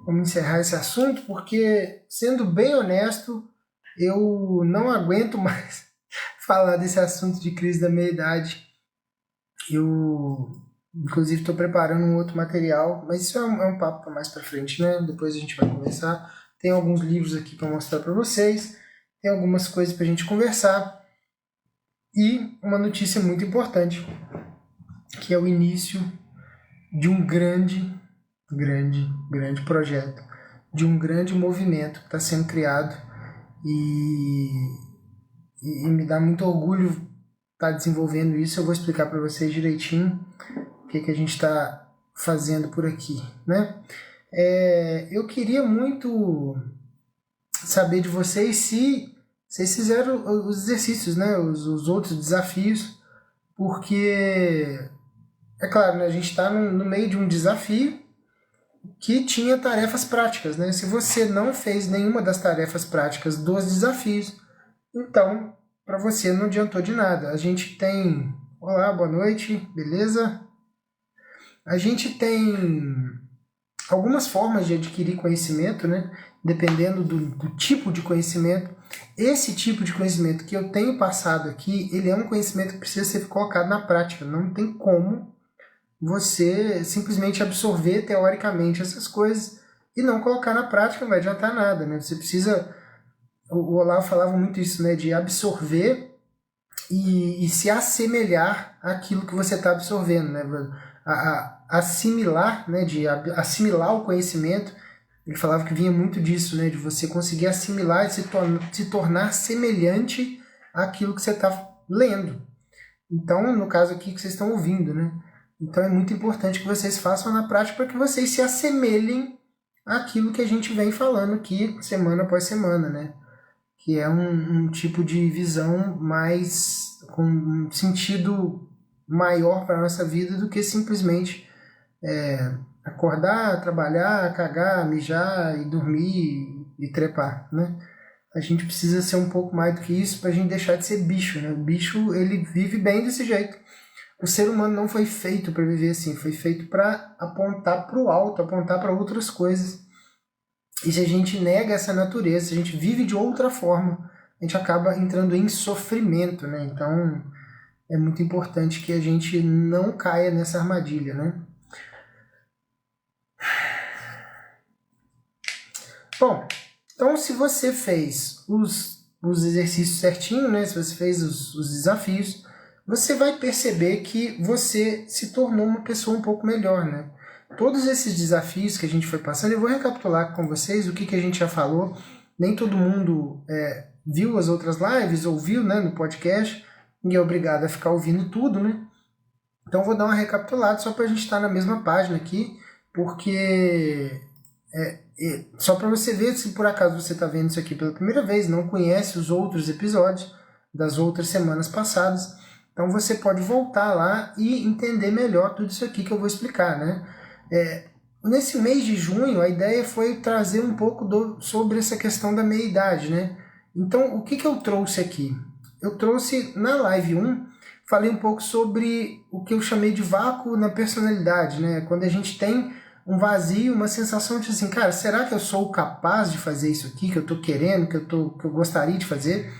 vamos encerrar esse assunto, porque, sendo bem honesto, eu não aguento mais falar desse assunto de crise da meia-idade. Eu, inclusive, estou preparando um outro material, mas isso é um papo para mais para frente, né? Depois a gente vai conversar. Tem alguns livros aqui para mostrar para vocês, tem algumas coisas para a gente conversar e uma notícia muito importante, que é o início de um grande projeto, de um grande movimento que está sendo criado e, e me dá muito orgulho estar desenvolvendo isso. Eu vou explicar para vocês direitinho o que a gente está fazendo por aqui, né? Eu queria muito saber de vocês se vocês fizeram os exercícios, né? Os outros desafios, porque é claro, né? A gente está no meio de um desafio que tinha tarefas práticas, né? Se você não fez nenhuma das tarefas práticas dos desafios, então para você não adiantou de nada. A gente tem... Olá, boa noite, beleza? A gente tem algumas formas de adquirir conhecimento, né? Dependendo do tipo de conhecimento. Esse tipo de conhecimento que eu tenho passado aqui, ele é um conhecimento que precisa ser colocado na prática. Não tem como você simplesmente absorver teoricamente essas coisas e não colocar na prática, não vai adiantar nada, né? Você precisa... O Olavo falava muito isso, né? De absorver e se assemelhar àquilo que você está absorvendo, né? Assimilar, né? De assimilar o conhecimento. Ele falava que vinha muito disso, né? De você conseguir assimilar e se tornar semelhante àquilo que você está lendo. Então, no caso aqui que vocês estão ouvindo, né? Então é muito importante que vocês façam na prática para que vocês se assemelhem àquilo que a gente vem falando aqui semana após semana, né? Que é um tipo de visão mais com um sentido maior para a nossa vida do que simplesmente acordar, trabalhar, cagar, mijar e dormir e trepar, né? A gente precisa ser um pouco mais do que isso para a gente deixar de ser bicho, né? O bicho, ele vive bem desse jeito. O ser humano não foi feito para viver assim, foi feito para apontar para o alto, apontar para outras coisas. E se a gente nega essa natureza, se a gente vive de outra forma, a gente acaba entrando em sofrimento, né? Então é muito importante que a gente não caia nessa armadilha, né? Bom, então se você fez os exercícios certinho, né? Se você fez os desafios, você vai perceber que você se tornou uma pessoa um pouco melhor, né? Todos esses desafios que a gente foi passando, eu vou recapitular com vocês o que a gente já falou. Nem todo mundo viu as outras lives, ouviu, né, no podcast, e é obrigado a ficar ouvindo tudo, né? Então eu vou dar uma recapitulada só para a gente estar na mesma página aqui, porque só para você ver se por acaso você está vendo isso aqui pela primeira vez, não conhece os outros episódios das outras semanas passadas, então você pode voltar lá e entender melhor tudo isso aqui que eu vou explicar, né? Nesse mês de junho, a ideia foi trazer um pouco sobre essa questão da meia-idade, né? Então, o que eu trouxe aqui? Eu trouxe, na live 1, falei um pouco sobre o que eu chamei de vácuo na personalidade, né? Quando a gente tem um vazio, uma sensação de assim, cara, será que eu sou capaz de fazer isso aqui que eu estou querendo, que eu gostaria de fazer?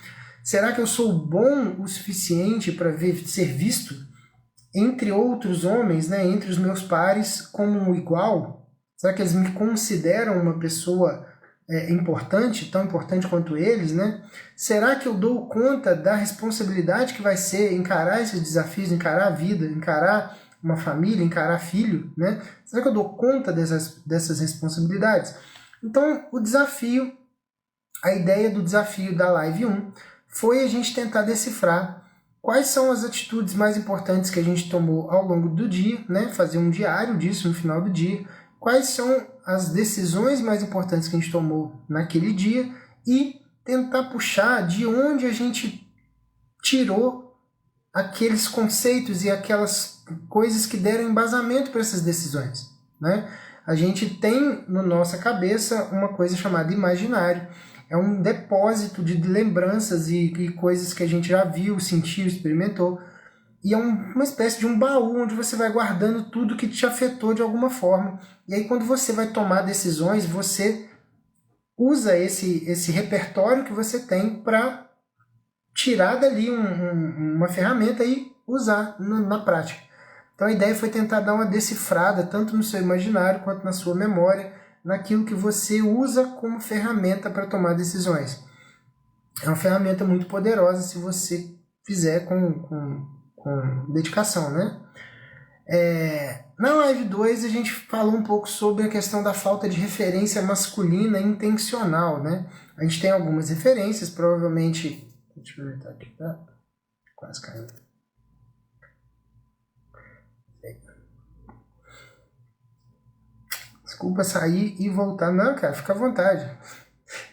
Será que eu sou bom o suficiente para ser visto entre outros homens, né, entre os meus pares, como um igual? Será que eles me consideram uma pessoa importante, tão importante quanto eles, né? Será que eu dou conta da responsabilidade que vai ser encarar esses desafios, encarar a vida, encarar uma família, encarar filho, né? Será que eu dou conta dessas responsabilidades? Então, a ideia do desafio da live 1 foi a gente tentar decifrar quais são as atitudes mais importantes que a gente tomou ao longo do dia, né? Fazer um diário disso no final do dia. Quais são as decisões mais importantes que a gente tomou naquele dia e tentar puxar de onde a gente tirou aqueles conceitos e aquelas coisas que deram embasamento para essas decisões, né? A gente tem na nossa cabeça uma coisa chamada imaginário. É um depósito de lembranças e coisas que a gente já viu, sentiu, experimentou. e é uma espécie de um baú onde você vai guardando tudo que te afetou de alguma forma. E aí quando você vai tomar decisões, você usa esse repertório que você tem para tirar dali uma ferramenta e usar na prática. Então a ideia foi tentar dar uma decifrada tanto no seu imaginário quanto na sua memória, naquilo que você usa como ferramenta para tomar decisões. É uma ferramenta muito poderosa se você fizer com dedicação, né? Na live 2 a gente falou um pouco sobre a questão da falta de referência masculina intencional, né? A gente tem algumas referências, provavelmente... Deixa eu ver aqui, tá? Quase caiu. Desculpa sair e voltar. Não, cara, fica à vontade.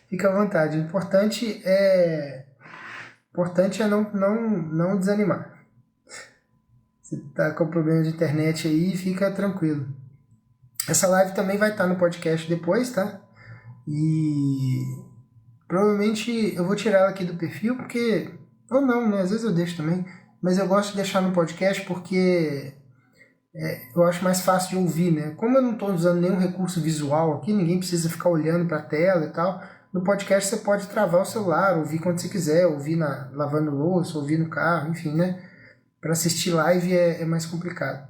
Fica à vontade. O importante é não desanimar. Se tá com problema de internet aí, fica tranquilo. Essa live também vai estar no podcast depois, tá? E provavelmente eu vou tirar ela aqui do perfil, porque... Ou não, né? Às vezes eu deixo também. Mas eu gosto de deixar no podcast porque eu acho mais fácil de ouvir, né? Como eu não estou usando nenhum recurso visual aqui, ninguém precisa ficar olhando para a tela e tal. No podcast você pode travar o celular, ouvir quando você quiser, ouvir lavando louça, ouvir no carro, enfim, né? Para assistir live é mais complicado.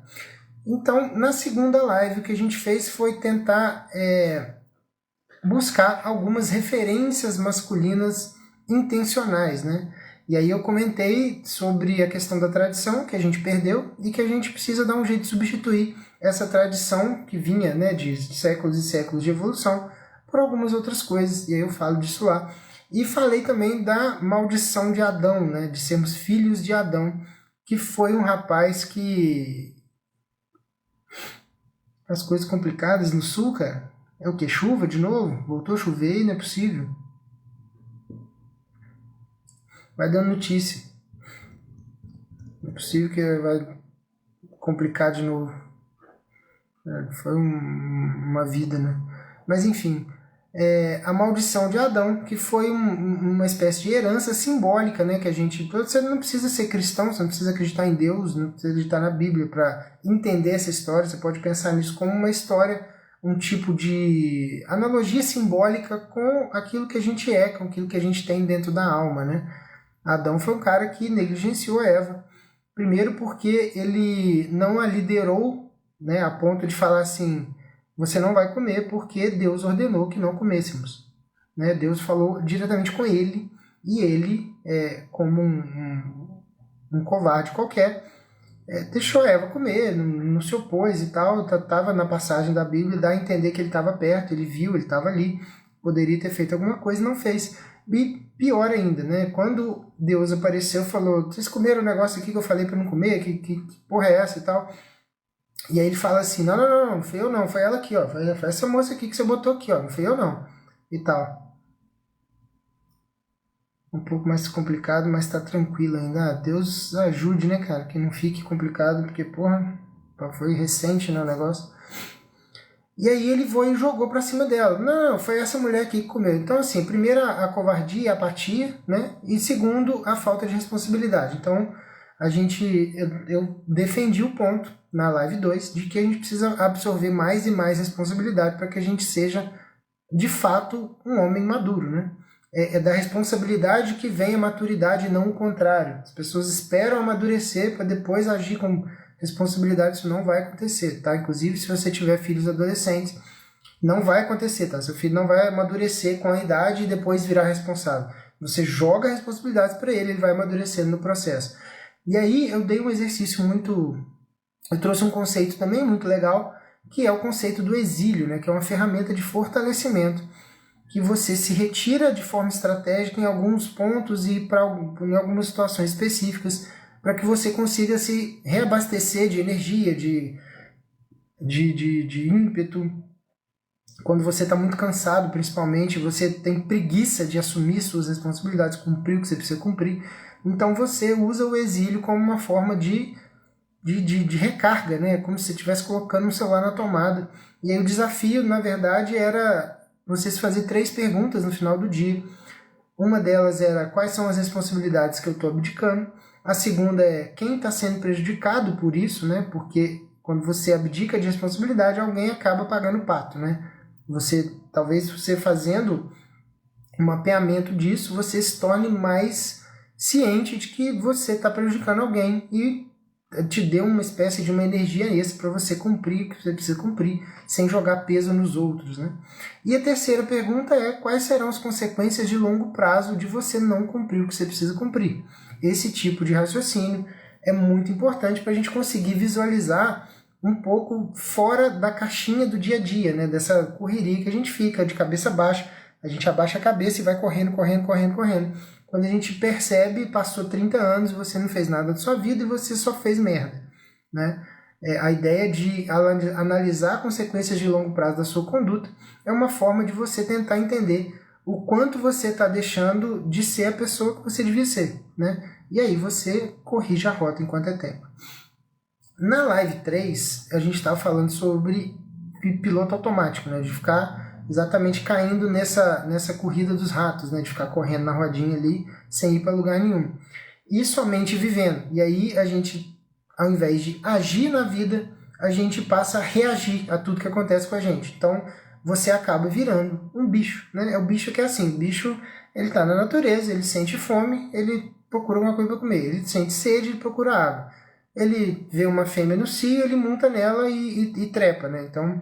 Então, na segunda live, o que a gente fez foi tentar buscar algumas referências masculinas intencionais, né? E aí eu comentei sobre a questão da tradição, que a gente perdeu, e que a gente precisa dar um jeito de substituir essa tradição que vinha, né, de séculos e séculos de evolução por algumas outras coisas, e aí eu falo disso lá. E falei também da maldição de Adão, né, de sermos filhos de Adão, que foi um rapaz que... As coisas complicadas no sul, cara. É o que? Chuva de novo? Voltou a chover e não é possível. Vai dando notícia. Não é possível que vai complicar de novo. Foi uma vida, né? Mas enfim, a maldição de Adão, que foi uma espécie de herança simbólica, né? Que a gente... Você não precisa ser cristão, você não precisa acreditar em Deus, não precisa acreditar na Bíblia para entender essa história. Você pode pensar nisso como uma história, um tipo de analogia simbólica com aquilo que a gente com aquilo que a gente tem dentro da alma, né? Adão foi um cara que negligenciou Eva. Primeiro porque ele não a liderou, né, a ponto de falar assim, você não vai comer porque Deus ordenou que não comêssemos. Né? Deus falou diretamente com ele, e ele, como um covarde qualquer, deixou Eva comer, não se opôs e tal. Estava na passagem da Bíblia, dá a entender que ele estava perto, ele viu, ele estava ali, poderia ter feito alguma coisa, não fez. E pior ainda, né? Quando Deus apareceu, falou, vocês comeram o negócio aqui que eu falei para não comer? Que porra é essa e tal? E aí ele fala assim, não fui eu não, foi ela aqui, ó, foi essa moça aqui que você botou aqui, ó, não fui eu não, e tal. Um pouco mais complicado, mas tá tranquilo ainda. Deus ajude, né, cara, que não fique complicado, porque, porra, foi recente, né, o negócio. E aí ele foi e jogou pra cima dela. Não, foi essa mulher aqui que comeu. Então, assim, primeiro a covardia, a apatia, né? E segundo, a falta de responsabilidade. Então, eu defendi o ponto na live 2 de que a gente precisa absorver mais e mais responsabilidade para que a gente seja, de fato, um homem maduro, né? É da responsabilidade que vem a maturidade e não o contrário. As pessoas esperam amadurecer para depois agir com responsabilidade. Isso não vai acontecer, tá? Inclusive, se você tiver filhos adolescentes, não vai acontecer, tá? Seu filho não vai amadurecer com a idade e depois virar responsável. Você joga responsabilidades para ele vai amadurecendo no processo. E aí eu dei um exercício eu trouxe um conceito também muito legal, que é o conceito do exílio, né? Que é uma ferramenta de fortalecimento, que você se retira de forma estratégica em alguns pontos e em algumas situações específicas, para que você consiga se reabastecer de energia, de ímpeto. Quando você está muito cansado, principalmente, você tem preguiça de assumir suas responsabilidades, cumprir o que você precisa cumprir. Então você usa o exílio como uma forma de recarga, né? Como se você estivesse colocando um celular na tomada. E aí o desafio, na verdade, era você se fazer 3 perguntas no final do dia. Uma delas era quais são as responsabilidades que eu estou abdicando. A segunda é quem está sendo prejudicado por isso, né? Porque quando você abdica de responsabilidade, alguém acaba pagando o pato, né? Talvez você fazendo um mapeamento disso, você se torne mais ciente de que você está prejudicando alguém e te dê uma espécie de uma energia extra para você cumprir o que você precisa cumprir, sem jogar peso nos outros, né? E a terceira pergunta é quais serão as consequências de longo prazo de você não cumprir o que você precisa cumprir. Esse tipo de raciocínio é muito importante para a gente conseguir visualizar um pouco fora da caixinha do dia a dia, né? Dessa correria que a gente fica de cabeça baixa, a gente abaixa a cabeça e vai correndo. Quando a gente percebe, passou 30 anos, você não fez nada da sua vida e você só fez merda, né? A ideia de analisar consequências de longo prazo da sua conduta é uma forma de você tentar entender o quanto você está deixando de ser a pessoa que você devia ser, né? E aí você corrige a rota enquanto é tempo. Na live 3, a gente estava falando sobre piloto automático, né? De ficar exatamente caindo nessa corrida dos ratos, né? De ficar correndo na rodinha ali sem ir para lugar nenhum. E somente vivendo. E aí a gente, ao invés de agir na vida, a gente passa a reagir a tudo que acontece com a gente. Então você acaba virando um bicho, né? É o bicho que é assim, o bicho ele está na natureza, ele sente fome, ele procura alguma coisa para comer, ele sente sede, ele procura água. Ele vê uma fêmea no cio, ele monta nela e trepa, né? Então,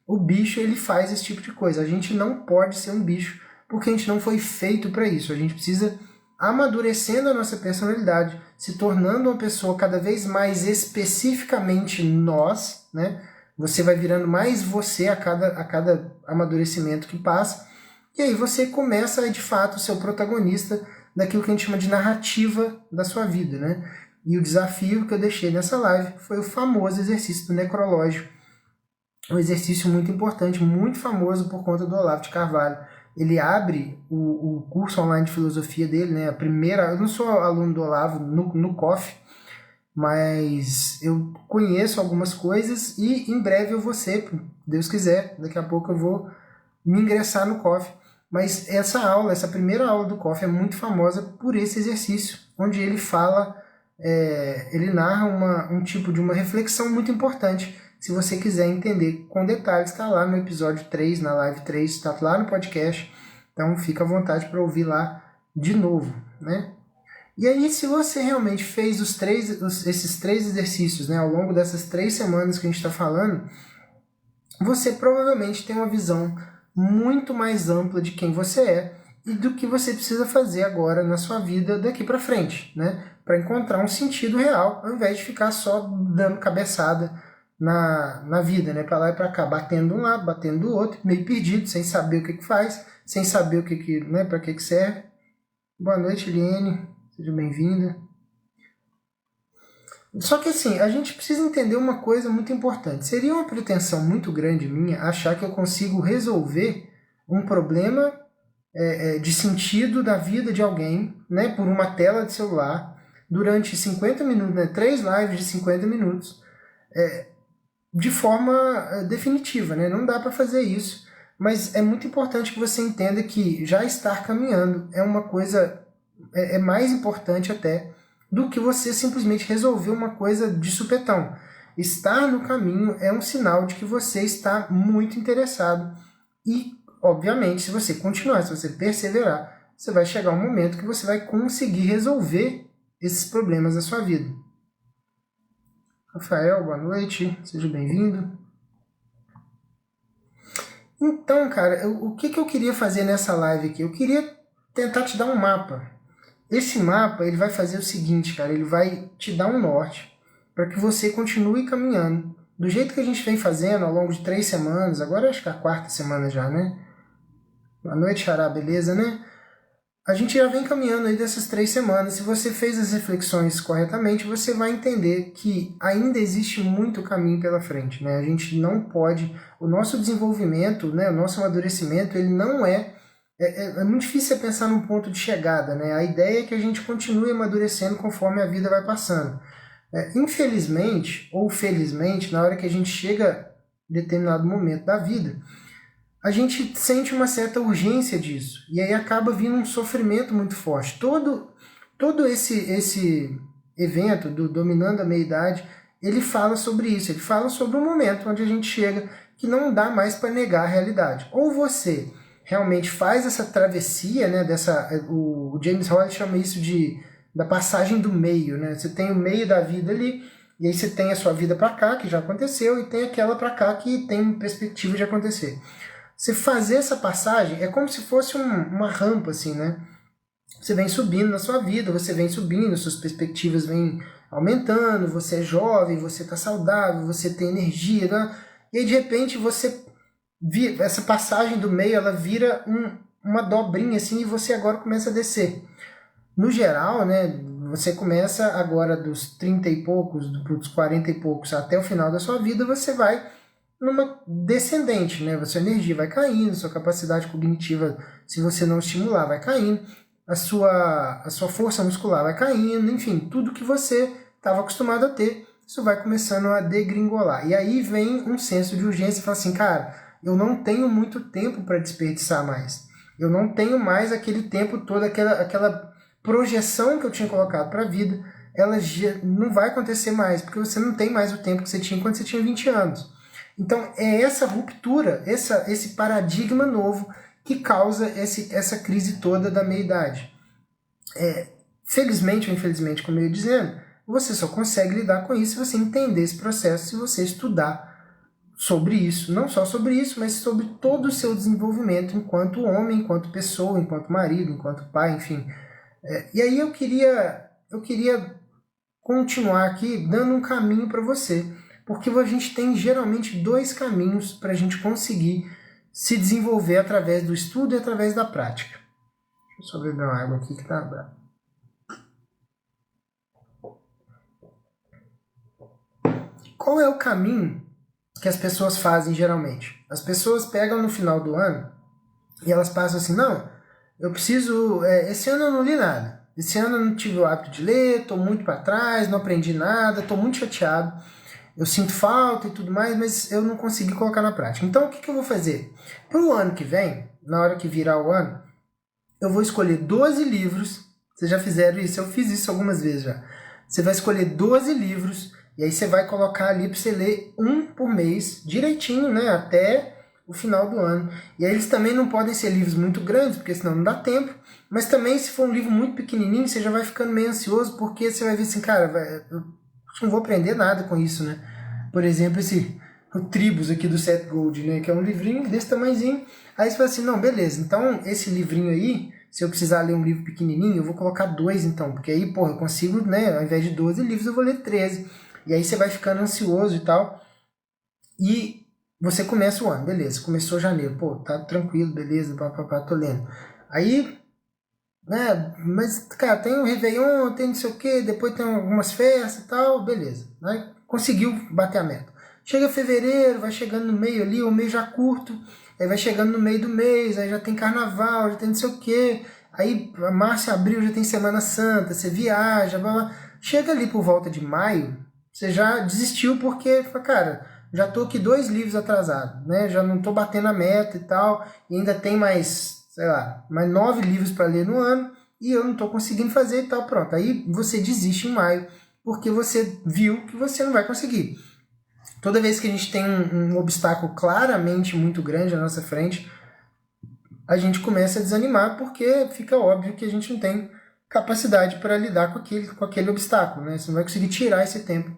o bicho, ele faz esse tipo de coisa. A gente não pode ser um bicho, porque a gente não foi feito para isso. A gente precisa amadurecendo a nossa personalidade, se tornando uma pessoa cada vez mais especificamente nós, né? Você vai virando mais você a cada amadurecimento que passa, e aí você começa a, de fato, ser o protagonista daquilo que a gente chama de narrativa da sua vida, né? E o desafio que eu deixei nessa live foi o famoso exercício do necrológio. Um exercício muito importante, muito famoso por conta do Olavo de Carvalho. Ele abre o curso online de filosofia dele, né? Eu não sou aluno do Olavo no COF, mas eu conheço algumas coisas e em breve eu vou ser, se Deus quiser, daqui a pouco eu vou me ingressar no COF. Mas essa primeira aula do COF é muito famosa por esse exercício, onde ele fala... ele narra um tipo de uma reflexão muito importante. Se você quiser entender com detalhes, está lá no episódio 3, na live 3, está lá no podcast. Então fica à vontade para ouvir lá de novo, né? E aí, se você realmente fez esses 3 exercícios, né, ao longo dessas 3 semanas que a gente está falando, você provavelmente tem uma visão muito mais ampla de quem você é e do que você precisa fazer agora na sua vida daqui para frente, né? Para encontrar um sentido real, ao invés de ficar só dando cabeçada na vida, né? Para lá e para cá, batendo de um lado, batendo do outro, meio perdido, sem saber o que faz, sem saber né, para que serve. Boa noite, Eliane, seja bem-vinda. Só que assim, a gente precisa entender uma coisa muito importante. Seria uma pretensão muito grande minha achar que eu consigo resolver um problema de sentido da vida de alguém, né, por uma tela de celular, durante 50 minutos, né, 3 lives de 50 minutos, de forma definitiva, né? Não dá para fazer isso, mas é muito importante que você entenda que já estar caminhando é uma coisa, é mais importante até do que você simplesmente resolver uma coisa de supetão. Estar no caminho é um sinal de que você está muito interessado e, obviamente, se você continuar, se você perseverar, você vai chegar um momento que você vai conseguir resolver esses problemas da sua vida. Rafael, boa noite, seja bem-vindo. Então, cara, o que eu queria fazer nessa live aqui? Eu queria tentar te dar um mapa. Esse mapa ele vai fazer o seguinte, cara, ele vai te dar um norte para que você continue caminhando. Do jeito que a gente vem fazendo ao longo de 3 semanas, agora acho que é a 4ª semana já, né? Boa noite, Xará, beleza, né? A gente já vem caminhando aí dessas 3 semanas. Se você fez as reflexões corretamente, você vai entender que ainda existe muito caminho pela frente, né? A gente não pode... O nosso desenvolvimento, né, o nosso amadurecimento, ele não é muito difícil você pensar num ponto de chegada, né? A ideia é que a gente continue amadurecendo conforme a vida vai passando. Infelizmente, ou felizmente, na hora que a gente chega em determinado momento da vida, a gente sente uma certa urgência disso. E aí acaba vindo um sofrimento muito forte. Todo esse evento do Dominando a Meia-Idade, ele fala sobre isso, ele fala sobre um momento onde a gente chega que não dá mais para negar a realidade. Ou você realmente faz essa travessia, né, o James Hollis chama isso da passagem do meio, né? Você tem o meio da vida ali, e aí você tem a sua vida para cá, que já aconteceu, e tem aquela para cá que tem perspectiva de acontecer. Você fazer essa passagem é como se fosse uma rampa, assim, né? Você vem subindo na sua vida, você vem subindo, suas perspectivas vêm aumentando, você é jovem, você está saudável, você tem energia, né? E aí de repente essa passagem do meio, ela vira uma dobrinha assim, e você agora começa a descer. No geral, né, você começa agora dos 30 e poucos, dos 40 e poucos até o final da sua vida, você vai numa descendente, né? Sua energia vai caindo, sua capacidade cognitiva, se você não estimular, vai caindo, a sua força muscular vai caindo, enfim, tudo que você estava acostumado a ter, isso vai começando a degringolar. E aí vem um senso de urgência e fala assim, cara, eu não tenho muito tempo para desperdiçar mais. Eu não tenho mais aquele tempo todo, aquela projeção que eu tinha colocado para a vida, ela já não vai acontecer mais, porque você não tem mais o tempo que você tinha quando você tinha 20 anos. Então é essa ruptura, esse paradigma novo que causa essa crise toda da meia-idade. Felizmente ou infelizmente, como eu ia dizendo, você só consegue lidar com isso se você entender esse processo, se você estudar sobre isso, não só sobre isso, mas sobre todo o seu desenvolvimento enquanto homem, enquanto pessoa, enquanto marido, enquanto pai, enfim. E aí eu queria continuar aqui dando um caminho para você, porque a gente tem geralmente dois caminhos para a gente conseguir se desenvolver através do estudo e através da prática. Deixa eu só beber uma água aqui que tá bravo. Qual é o caminho que as pessoas fazem geralmente? As pessoas pegam no final do ano e elas passam assim, não, eu preciso, esse ano eu não li nada, esse ano eu não tive o hábito de ler, estou muito para trás, não aprendi nada, estou muito chateado, eu sinto falta e tudo mais, mas eu não consegui colocar na prática. Então o que eu vou fazer? Para o ano que vem, na hora que virar o ano, eu vou escolher 12 livros, vocês já fizeram isso, eu fiz isso algumas vezes já. Você vai escolher 12 livros, e aí você vai colocar ali para você ler um por mês, direitinho, né, até o final do ano. E aí eles também não podem ser livros muito grandes, porque senão não dá tempo, mas também se for um livro muito pequenininho, você já vai ficando meio ansioso, porque você vai ver assim, cara, eu não vou aprender nada com isso, né. Por exemplo, o Tribus aqui do Seth Godin, né, que é um livrinho desse tamanhozinho. Aí você fala assim, não, beleza, então esse livrinho aí, se eu precisar ler um livro pequenininho, eu vou colocar 2 então, porque aí, porra, eu consigo, né, ao invés de 12 livros, eu vou ler 13. E aí você vai ficando ansioso e tal, e você começa o ano, beleza, começou janeiro, pô, tá tranquilo, beleza, papapá, tô lendo. Aí, né, mas, cara, tem o Réveillon, tem não sei o que, depois tem algumas festas e tal, beleza, né, conseguiu bater a meta. Chega fevereiro, vai chegando no meio ali, o mês já curto, aí vai chegando no meio do mês, aí já tem carnaval, já tem não sei o que, aí março e abril já tem Semana Santa, você viaja, blá, blá. Chega ali por volta de maio, você já desistiu porque, cara, já tô aqui 2 livros atrasado, né? Já não tô batendo a meta e tal, e ainda tem mais, sei lá, mais 9 livros para ler no ano, e eu não tô conseguindo fazer e tal, pronto. Aí você desiste em maio, porque você viu que você não vai conseguir. Toda vez que a gente tem um obstáculo claramente muito grande na nossa frente, a gente começa a desanimar, porque fica óbvio que a gente não tem capacidade para lidar com aquele obstáculo, né? Você não vai conseguir tirar esse tempo.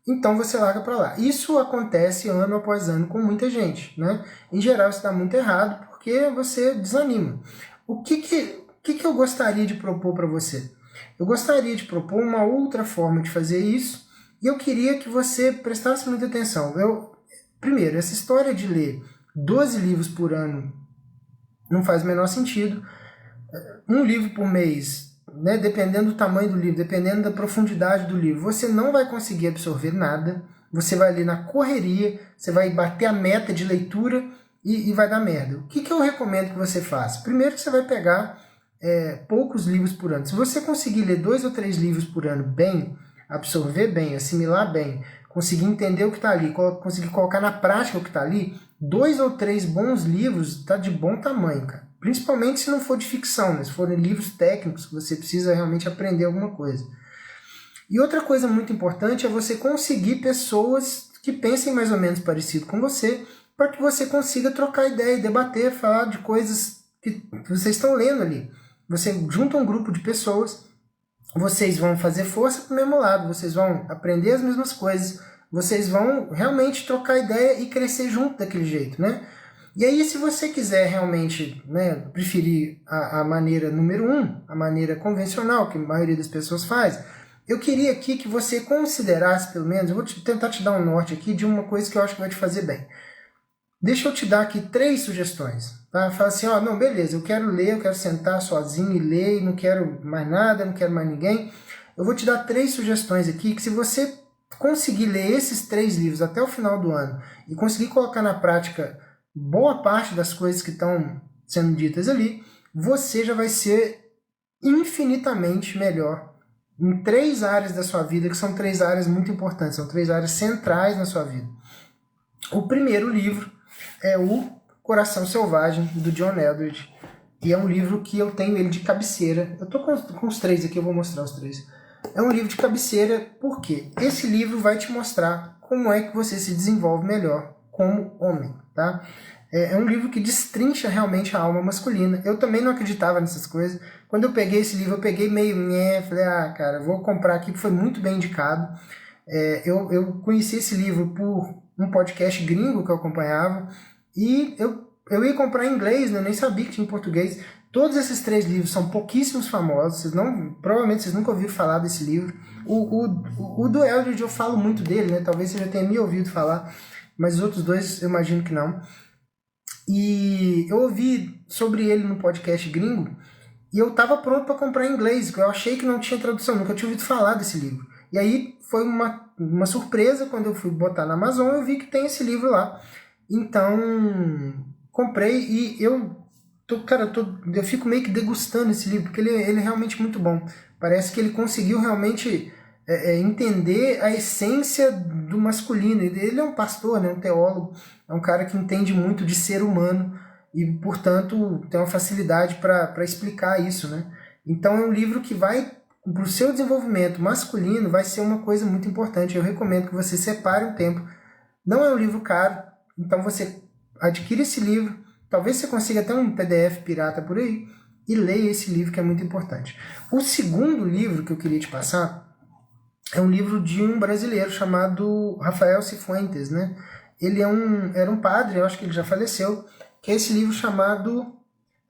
Então você larga para lá. Isso acontece ano após ano com muita gente, né? Em geral isso dá muito errado porque você desanima. O que eu gostaria de propor para você? Eu gostaria de propor uma outra forma de fazer isso e eu queria que você prestasse muita atenção. Primeiro, essa história de ler 12 livros por ano não faz o menor sentido. Um livro por mês, né, dependendo do tamanho do livro, dependendo da profundidade do livro, você não vai conseguir absorver nada, você vai ler na correria, você vai bater a meta de leitura e vai dar merda. O que eu recomendo que você faça? Primeiro que você vai pegar poucos livros por ano. Se você conseguir ler 2 ou 3 livros por ano bem, absorver bem, assimilar bem, conseguir entender o que está ali, conseguir colocar na prática o que está ali, 2 ou 3 bons livros está de bom tamanho, cara. Principalmente se não for de ficção, né? Se forem livros técnicos que você precisa realmente aprender alguma coisa. E outra coisa muito importante é você conseguir pessoas que pensem mais ou menos parecido com você, para que você consiga trocar ideia, debater, falar de coisas que vocês estão lendo ali. Você junta um grupo de pessoas, vocês vão fazer força para o mesmo lado, vocês vão aprender as mesmas coisas, vocês vão realmente trocar ideia e crescer junto daquele jeito, né? E aí, se você quiser realmente, né, preferir a maneira número 1, a maneira convencional, que a maioria das pessoas faz, eu queria aqui que você considerasse, pelo menos, eu vou tentar te dar um norte aqui de uma coisa que eu acho que vai te fazer bem. Deixa eu te dar aqui 3 sugestões. Tá? Fala assim, ó, não, beleza, eu quero ler, eu quero sentar sozinho e ler, não quero mais nada, não quero mais ninguém. Eu vou te dar 3 sugestões aqui, que se você conseguir ler esses 3 livros até o final do ano e conseguir colocar na prática boa parte das coisas que estão sendo ditas ali, você já vai ser infinitamente melhor em 3 áreas da sua vida, que são 3 áreas muito importantes, são 3 áreas centrais na sua vida. O primeiro livro é o Coração Selvagem, do John Eldredge, e é um livro que eu tenho ele de cabeceira. Eu tô com os 3 aqui, eu vou mostrar os 3. É um livro de cabeceira, porque esse livro vai te mostrar como é que você se desenvolve melhor como homem, tá? É um livro que destrincha realmente a alma masculina. Eu também não acreditava nessas coisas. Quando eu peguei esse livro, eu peguei meio... falei, cara, vou comprar aqui, porque foi muito bem indicado. Eu conheci esse livro por um podcast gringo que eu acompanhava, e eu ia comprar em inglês, né? Eu nem sabia que tinha em português. Todos esses 3 livros são pouquíssimos famosos, provavelmente vocês nunca ouviram falar desse livro. O do Eldredge eu falo muito dele, né? Talvez você já tenha me ouvido falar, mas os outros 2 eu imagino que não. E eu ouvi sobre ele no podcast gringo, e eu estava pronto para comprar em inglês, porque eu achei que não tinha tradução, nunca tinha ouvido falar desse livro. E aí foi uma surpresa, quando eu fui botar na Amazon, eu vi que tem esse livro lá. Então, comprei e eu fico meio que degustando esse livro, porque ele é realmente muito bom. Parece que ele conseguiu realmente entender a essência do masculino. Ele é um pastor, né, um teólogo, é um cara que entende muito de ser humano e, portanto, tem uma facilidade para explicar isso, né? Então é um livro que vai, para o seu desenvolvimento masculino, vai ser uma coisa muito importante. Eu recomendo que você separe um tempo. Não é um livro caro, então você adquire esse livro, talvez você consiga até um PDF pirata por aí, e leia esse livro, que é muito importante. O segundo livro que eu queria te passar é um livro de um brasileiro chamado Rafael Cifuentes, né? Ele era um padre, eu acho que ele já faleceu, que é esse livro chamado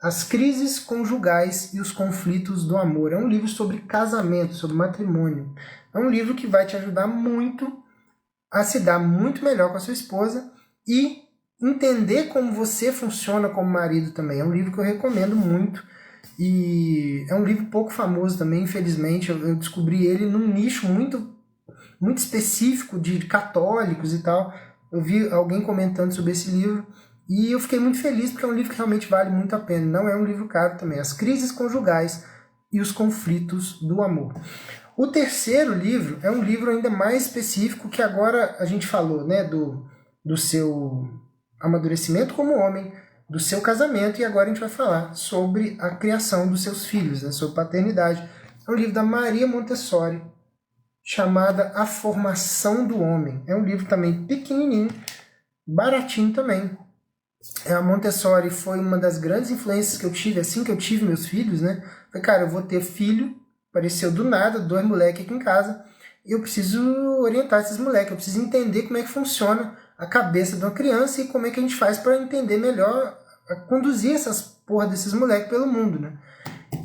As Crises Conjugais e os Conflitos do Amor. É um livro sobre casamento, sobre matrimônio. É um livro que vai te ajudar muito a se dar muito melhor com a sua esposa e entender como você funciona como marido também. É um livro que eu recomendo muito. E é um livro pouco famoso também, infelizmente. Eu descobri ele num nicho muito, muito específico de católicos e tal. Eu vi alguém comentando sobre esse livro e eu fiquei muito feliz, porque é um livro que realmente vale muito a pena. Não é um livro caro também. As Crises Conjugais e os Conflitos do Amor. O terceiro livro é um livro ainda mais específico, que agora a gente falou, né, do seu amadurecimento como homem, do seu casamento, e agora a gente vai falar sobre a criação dos seus filhos, né, sobre paternidade. É um livro da Maria Montessori, chamada A Formação do Homem. É um livro também pequenininho, baratinho também. A Montessori foi uma das grandes influências que eu tive, assim que eu tive meus filhos, né? Falei, cara, eu vou ter filho, apareceu do nada, 2 moleques aqui em casa, e eu preciso orientar esses moleques, eu preciso entender como é que funciona a cabeça de uma criança e como é que a gente faz para entender melhor, a conduzir essas porra desses moleques pelo mundo, né?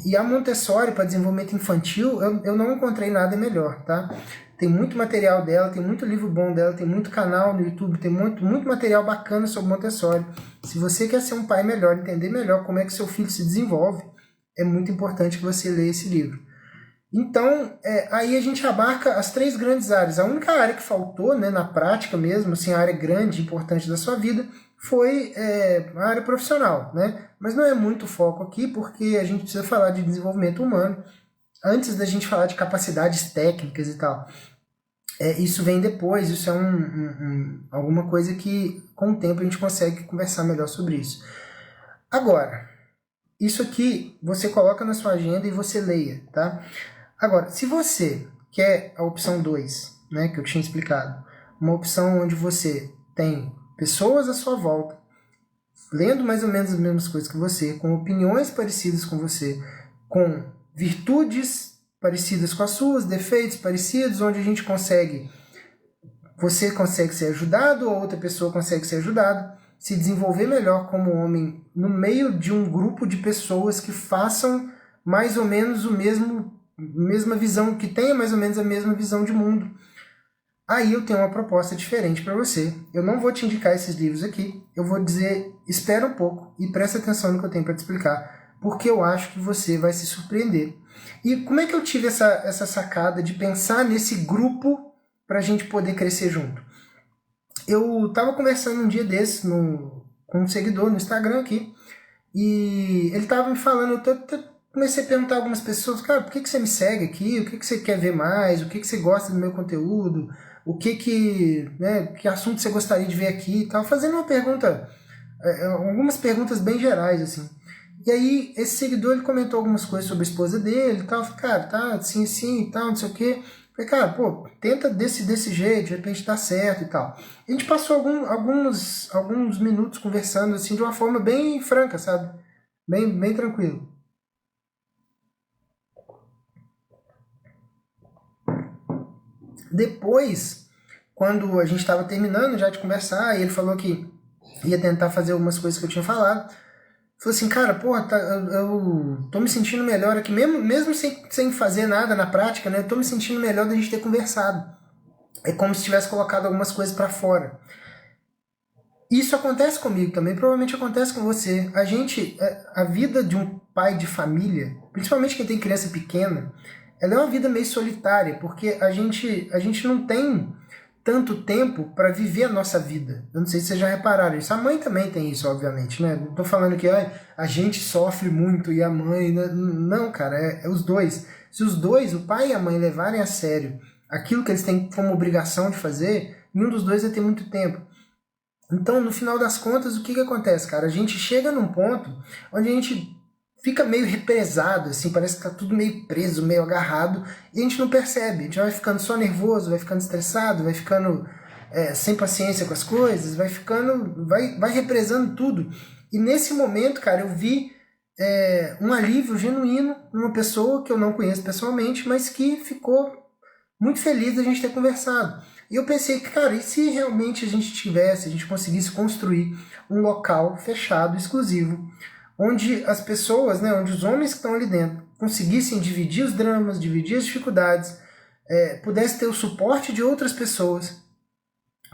E a Montessori, para desenvolvimento infantil, eu não encontrei nada melhor, tá? Tem muito material dela, tem muito livro bom dela, tem muito canal no YouTube, tem muito material bacana sobre Montessori. Se você quer ser um pai melhor, entender melhor como é que seu filho se desenvolve, é muito importante que você leia esse livro. Então, aí a gente abarca as 3 grandes áreas. A única área que faltou, né, na prática mesmo, assim, a área grande, importante da sua vida, foi a área profissional, né? Mas não é muito foco aqui, porque a gente precisa falar de desenvolvimento humano antes da gente falar de capacidades técnicas e tal. Isso vem depois, isso é alguma coisa que com o tempo a gente consegue conversar melhor sobre isso. Agora, isso aqui você coloca na sua agenda e você leia, tá? Agora, se você que é a opção 2, né, que eu tinha explicado. Uma opção onde você tem pessoas à sua volta, lendo mais ou menos as mesmas coisas que você, com opiniões parecidas com você, com virtudes parecidas com as suas, defeitos parecidos, onde a gente consegue, você consegue ser ajudado, ou outra pessoa consegue ser ajudada, se desenvolver melhor como homem no meio de um grupo de pessoas que façam mais ou menos o mesma visão, que tenha mais ou menos a mesma visão de mundo. Aí eu tenho uma proposta diferente para você. Eu não vou te indicar esses livros aqui. Eu vou dizer, espera um pouco e presta atenção no que eu tenho para te explicar, porque eu acho que você vai se surpreender. E como é que eu tive essa sacada de pensar nesse grupo para a gente poder crescer junto? Eu estava conversando um dia desses com um seguidor no Instagram aqui, e ele estava me falando, comecei a perguntar a algumas pessoas, cara, por que você me segue aqui? O que você quer ver mais? O que você gosta do meu conteúdo? O que assunto você gostaria de ver aqui? Tava fazendo uma pergunta, algumas perguntas bem gerais, assim. E aí, esse seguidor, ele comentou algumas coisas sobre a esposa dele e tal. Falei, cara, tá assim, assim e tal, não sei o quê. Falei, cara, pô, tenta desse jeito, de repente tá certo e tal. E a gente passou alguns minutos conversando, assim, de uma forma bem franca, sabe? Bem tranquilo. Depois, quando a gente estava terminando já de conversar, e ele falou que ia tentar fazer algumas coisas que eu tinha falado, falou assim, cara, porra, eu tô me sentindo melhor aqui, mesmo sem fazer nada na prática, né? Eu tô me sentindo melhor da gente ter conversado. É como se tivesse colocado algumas coisas para fora. Isso acontece comigo também, provavelmente acontece com você. A vida de um pai de família, principalmente quem tem criança pequena, ela é uma vida meio solitária, porque a gente não tem tanto tempo para viver a nossa vida. Eu não sei se vocês já repararam isso. A mãe também tem isso, obviamente, né? Não tô falando que a gente sofre muito e a mãe... Não, cara, é os dois. Se os dois, o pai e a mãe, levarem a sério aquilo que eles têm como obrigação de fazer, nenhum dos dois vai ter muito tempo. Então, no final das contas, o que acontece, cara? A gente chega num ponto onde a gente fica meio represado, assim, parece que tá tudo meio preso, meio agarrado, e a gente não percebe. A gente vai ficando só nervoso, vai ficando estressado, vai ficando sem paciência com as coisas, vai represando tudo. E nesse momento, cara, eu vi um alívio genuíno numa pessoa que eu não conheço pessoalmente, mas que ficou muito feliz da gente ter conversado. E eu pensei, cara, e se realmente a gente conseguisse construir um local fechado, exclusivo, onde as pessoas, né, onde os homens que estão ali dentro conseguissem dividir os dramas, dividir as dificuldades, pudesse ter o suporte de outras pessoas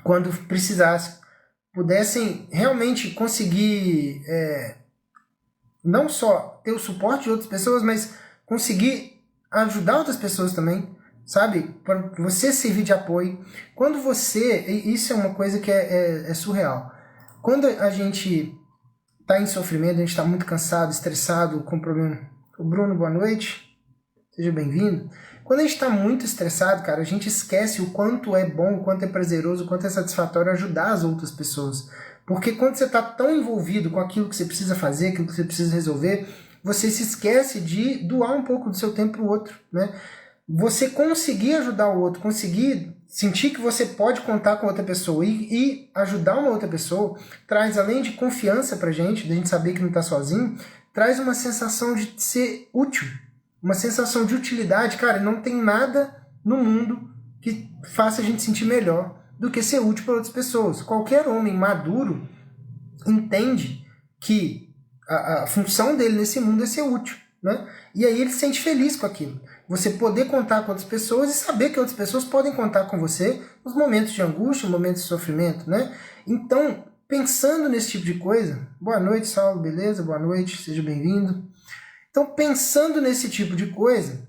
quando precisasse, pudessem realmente conseguir não só ter o suporte de outras pessoas, mas conseguir ajudar outras pessoas também, sabe? Para você servir de apoio. Quando você... Isso é uma coisa que é surreal. Quando a gente está em sofrimento, a gente está muito cansado, estressado, com problema... O Bruno, boa noite. Seja bem-vindo. Quando a gente está muito estressado, cara, a gente esquece o quanto é bom, o quanto é prazeroso, o quanto é satisfatório ajudar as outras pessoas. Porque quando você está tão envolvido com aquilo que você precisa fazer, aquilo que você precisa resolver, você se esquece de doar um pouco do seu tempo para o outro, né? Você conseguir ajudar o outro, conseguir sentir que você pode contar com outra pessoa e ajudar uma outra pessoa, traz, além de confiança pra gente, da gente saber que não está sozinho, traz uma sensação de ser útil, uma sensação de utilidade. Cara, não tem nada no mundo que faça a gente sentir melhor do que ser útil para outras pessoas. Qualquer homem maduro entende que a função dele nesse mundo é ser útil, né? E aí ele se sente feliz com aquilo. Você poder contar com outras pessoas e saber que outras pessoas podem contar com você nos momentos de angústia, momentos de sofrimento, né? Então, pensando nesse tipo de coisa... Boa noite, Saulo, beleza? Boa noite, seja bem-vindo. Então, pensando nesse tipo de coisa,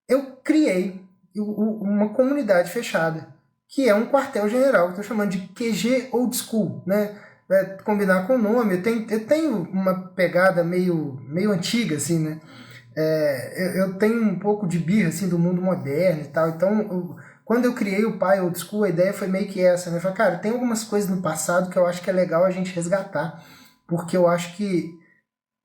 eu criei uma comunidade fechada, que é um quartel-general, que eu estou chamando de QG Old School, né? Combinar com o nome, eu tenho uma pegada meio antiga, assim, né? Eu tenho um pouco de birra, assim, do mundo moderno e tal, então quando eu criei o Pai Old School, a ideia foi meio que essa, né? Eu falei, cara, tem algumas coisas no passado que eu acho que é legal a gente resgatar, porque eu acho que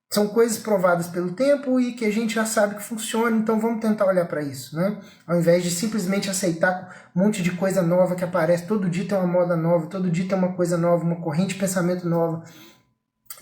são coisas provadas pelo tempo e que a gente já sabe que funciona, então vamos tentar olhar para isso, né? Ao invés de simplesmente aceitar um monte de coisa nova que aparece, todo dia tem uma moda nova, todo dia tem uma coisa nova, uma corrente de pensamento nova.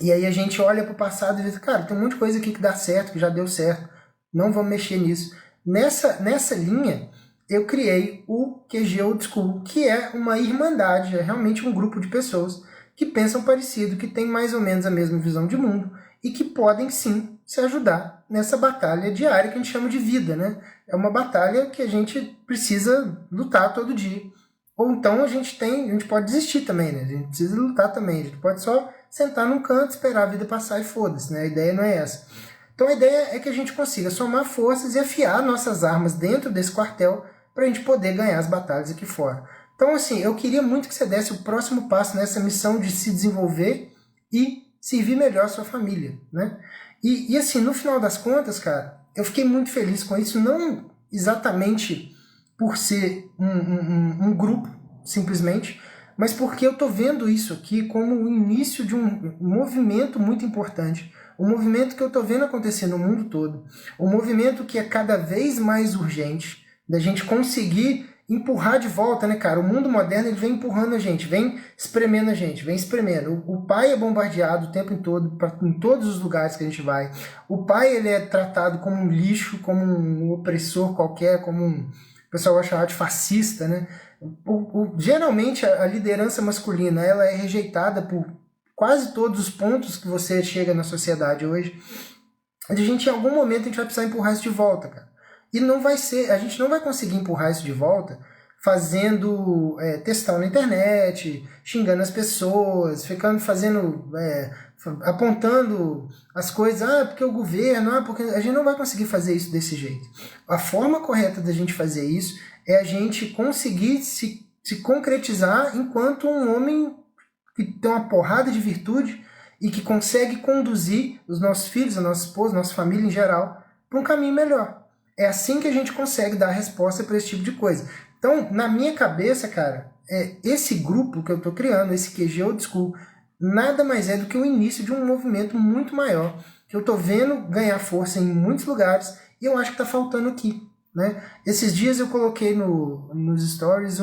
E aí a gente olha para o passado e diz, cara, tem um monte de coisa aqui que dá certo, que já deu certo, não vamos mexer nisso. Nessa linha, eu criei o QG Old School, que é uma irmandade, é realmente um grupo de pessoas que pensam parecido, que tem mais ou menos a mesma visão de mundo e que podem sim se ajudar nessa batalha diária que a gente chama de vida, né? É uma batalha que a gente precisa lutar todo dia. Ou então a gente pode desistir também, né? A gente precisa lutar também, a gente pode só sentar num canto, esperar a vida passar e foda-se, né? A ideia não é essa. Então a ideia é que a gente consiga somar forças e afiar nossas armas dentro desse quartel para a gente poder ganhar as batalhas aqui fora. Então, assim, eu queria muito que você desse o próximo passo nessa missão de se desenvolver e servir melhor a sua família, né? E assim, no final das contas, cara, eu fiquei muito feliz com isso, não exatamente por ser um grupo, simplesmente, mas porque eu tô vendo isso aqui como o início de um movimento muito importante, um movimento que eu tô vendo acontecer no mundo todo, um movimento que é cada vez mais urgente, da gente conseguir empurrar de volta, né, cara? O mundo moderno ele vem empurrando a gente, vem espremendo a gente, vem espremendo. O pai é bombardeado o tempo todo, em todos os lugares que a gente vai. O pai ele é tratado como um lixo, como um opressor qualquer, como um... O pessoal vai chamar de fascista, né? Geralmente a liderança masculina ela é rejeitada por quase todos os pontos que você chega na sociedade hoje. A gente, em algum momento, a gente vai precisar empurrar isso de volta, cara. E não vai ser, a gente não vai conseguir empurrar isso de volta fazendo textão na internet, xingando as pessoas, apontando as coisas, porque o governo, porque a gente não vai conseguir fazer isso desse jeito. A forma correta da gente fazer isso é a gente conseguir se concretizar enquanto um homem que tem uma porrada de virtude e que consegue conduzir os nossos filhos, a nossa esposa, a nossa família em geral, para um caminho melhor. É assim que a gente consegue dar a resposta para esse tipo de coisa. Então, na minha cabeça, cara, esse grupo que eu estou criando, esse QG Old School, nada mais é do que o início de um movimento muito maior, que eu estou vendo ganhar força em muitos lugares e eu acho que está faltando aqui, né? Esses dias eu coloquei nos stories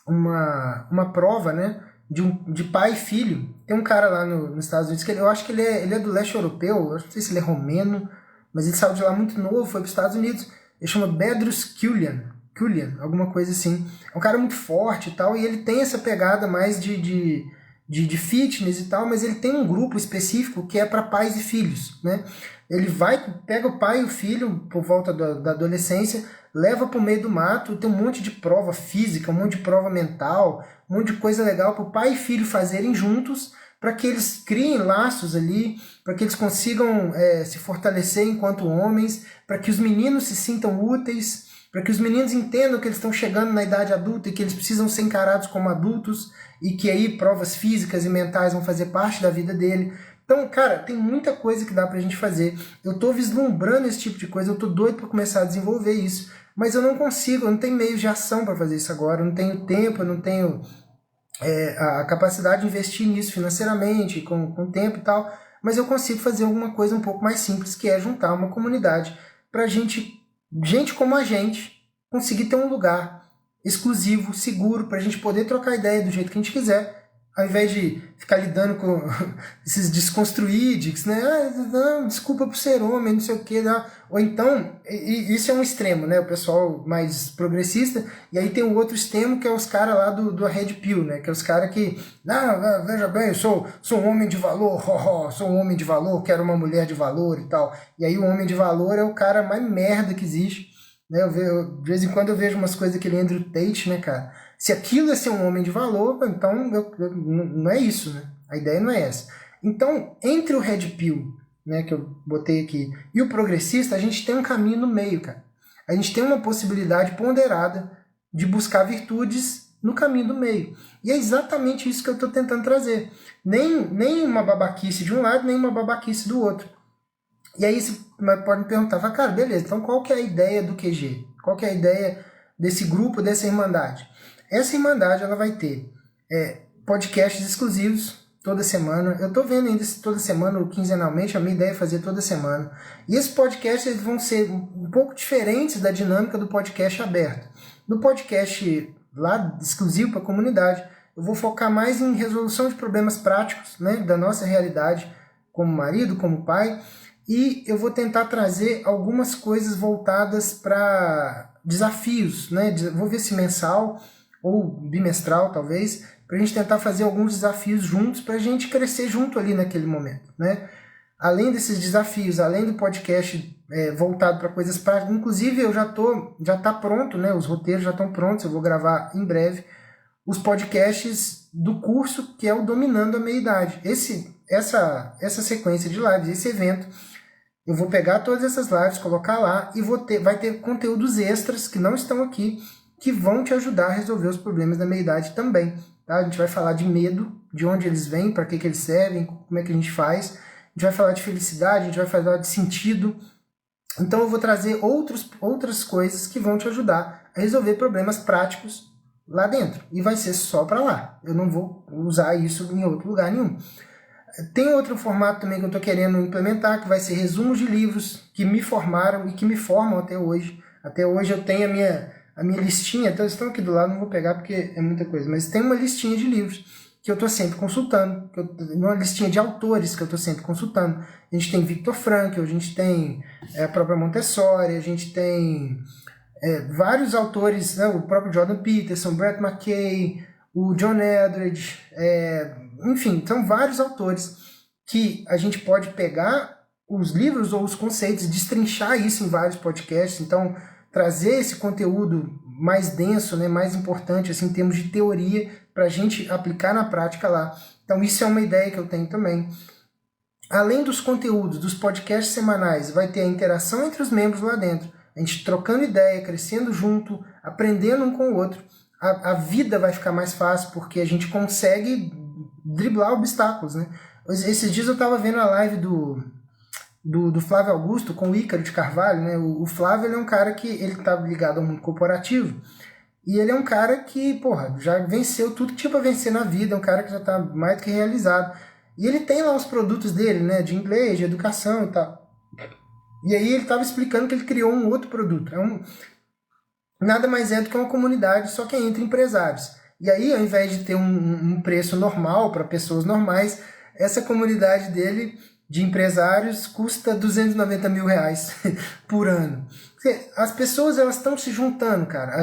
uma prova, né, de pai e filho. Tem um cara lá nos Estados Unidos, que eu acho que ele é do leste europeu, eu não sei se ele é romeno, mas ele saiu de lá muito novo, foi para os Estados Unidos. Ele chama Bedros Keuilian, alguma coisa assim. É um cara muito forte e tal, e ele tem essa pegada mais de fitness e tal, mas ele tem um grupo específico que é para pais e filhos, né? Ele pega o pai e o filho por volta da adolescência, leva para o meio do mato, tem um monte de prova física, um monte de prova mental, um monte de coisa legal para o pai e filho fazerem juntos, para que eles criem laços ali, para que eles consigam se fortalecer enquanto homens, para que os meninos se sintam úteis, para que os meninos entendam que eles estão chegando na idade adulta e que eles precisam ser encarados como adultos e que aí provas físicas e mentais vão fazer parte da vida dele. Então, cara, tem muita coisa que dá pra gente fazer. Eu tô vislumbrando esse tipo de coisa, eu tô doido pra começar a desenvolver isso, mas eu não consigo, eu não tenho meios de ação para fazer isso agora, eu não tenho tempo, eu não tenho a capacidade de investir nisso financeiramente, com tempo e tal, mas eu consigo fazer alguma coisa um pouco mais simples, que é juntar uma comunidade pra gente como a gente, conseguir ter um lugar exclusivo, seguro, pra gente poder trocar ideia do jeito que a gente quiser, ao invés de ficar lidando com esses desconstruídos, né? Não, desculpa por ser homem, não sei o que. Não. Ou então, isso é um extremo, né? O pessoal mais progressista, e aí tem o outro extremo que é os caras lá do Red Pill, né? Que é os caras que, não, veja bem, eu sou um homem de valor, sou um homem de valor, quero uma mulher de valor e tal. E aí o homem de valor é o cara mais merda que existe. Né? De vez em quando eu vejo umas coisas daquele Andrew Tate, né, cara? Se aquilo é ser um homem de valor, então não é isso, né? A ideia não é essa. Então, entre o Red Pill, né, que eu botei aqui, e o progressista, a gente tem um caminho no meio, cara. A gente tem uma possibilidade ponderada de buscar virtudes no caminho do meio. E é exatamente isso que eu estou tentando trazer. Nem uma babaquice de um lado, nem uma babaquice do outro. E aí você pode me perguntar, cara, beleza, então qual que é a ideia do QG? Qual que é a ideia desse grupo, dessa irmandade? Essa irmandade ela vai ter podcasts exclusivos toda semana. Eu tô vendo ainda se toda semana ou quinzenalmente, a minha ideia é fazer toda semana. E esses podcasts eles vão ser um pouco diferentes da dinâmica do podcast aberto. No podcast lá exclusivo para a comunidade, eu vou focar mais em resolução de problemas práticos, né, da nossa realidade como marido, como pai, e eu vou tentar trazer algumas coisas voltadas para desafios, né? Vou ver se mensal ou bimestral, talvez, para a gente tentar fazer alguns desafios juntos, para a gente crescer junto ali naquele momento, né? Além desses desafios, além do podcast voltado para coisas práticas, inclusive eu já tá pronto, né? Os roteiros já estão prontos, eu vou gravar em breve os podcasts do curso que é o Dominando a Meia-Idade. Essa sequência de lives, esse evento, eu vou pegar todas essas lives, colocar lá e vai ter conteúdos extras que não estão aqui, que vão te ajudar a resolver os problemas da meia-idade também. Tá? A gente vai falar de medo, de onde eles vêm, para que eles servem, como é que a gente faz. A gente vai falar de felicidade, a gente vai falar de sentido. Então eu vou trazer outras coisas que vão te ajudar a resolver problemas práticos lá dentro. E vai ser só para lá. Eu não vou usar isso em outro lugar nenhum. Tem outro formato também que eu estou querendo implementar, que vai ser resumos de livros que me formaram e que me formam até hoje. Até hoje eu tenho a minha listinha, então eles estão aqui do lado, não vou pegar porque é muita coisa, mas tem uma listinha de livros que eu estou sempre consultando, uma listinha de autores que eu estou sempre consultando. A gente tem Viktor Frankl, a gente tem a própria Montessori, a gente tem vários autores, né, o próprio Jordan Peterson, Brett McKay, o John Eldredge, enfim, são vários autores que a gente pode pegar os livros ou os conceitos, destrinchar isso em vários podcasts, então trazer esse conteúdo mais denso, né, mais importante assim, em termos de teoria, para a gente aplicar na prática lá. Então isso é uma ideia que eu tenho também. Além dos conteúdos, dos podcasts semanais, vai ter a interação entre os membros lá dentro, a gente trocando ideia, crescendo junto, aprendendo um com o outro. A vida vai ficar mais fácil, porque a gente consegue driblar obstáculos, né? Esses dias eu estava vendo a live do Flávio Augusto com o Ícaro de Carvalho, né? O Flávio ele é um cara que ele tá ligado ao mundo corporativo, e ele é um cara que, porra, já venceu tudo que tinha pra vencer na vida, é um cara que já tá mais do que realizado. E ele tem lá os produtos dele, né? De inglês, de educação e tal. E aí ele estava explicando que ele criou um outro produto. Nada mais é do que uma comunidade, só que é entre empresários. E aí, ao invés de ter um preço normal para pessoas normais, essa comunidade dele de empresários custa R$290 mil por ano. As pessoas elas estão se juntando, cara.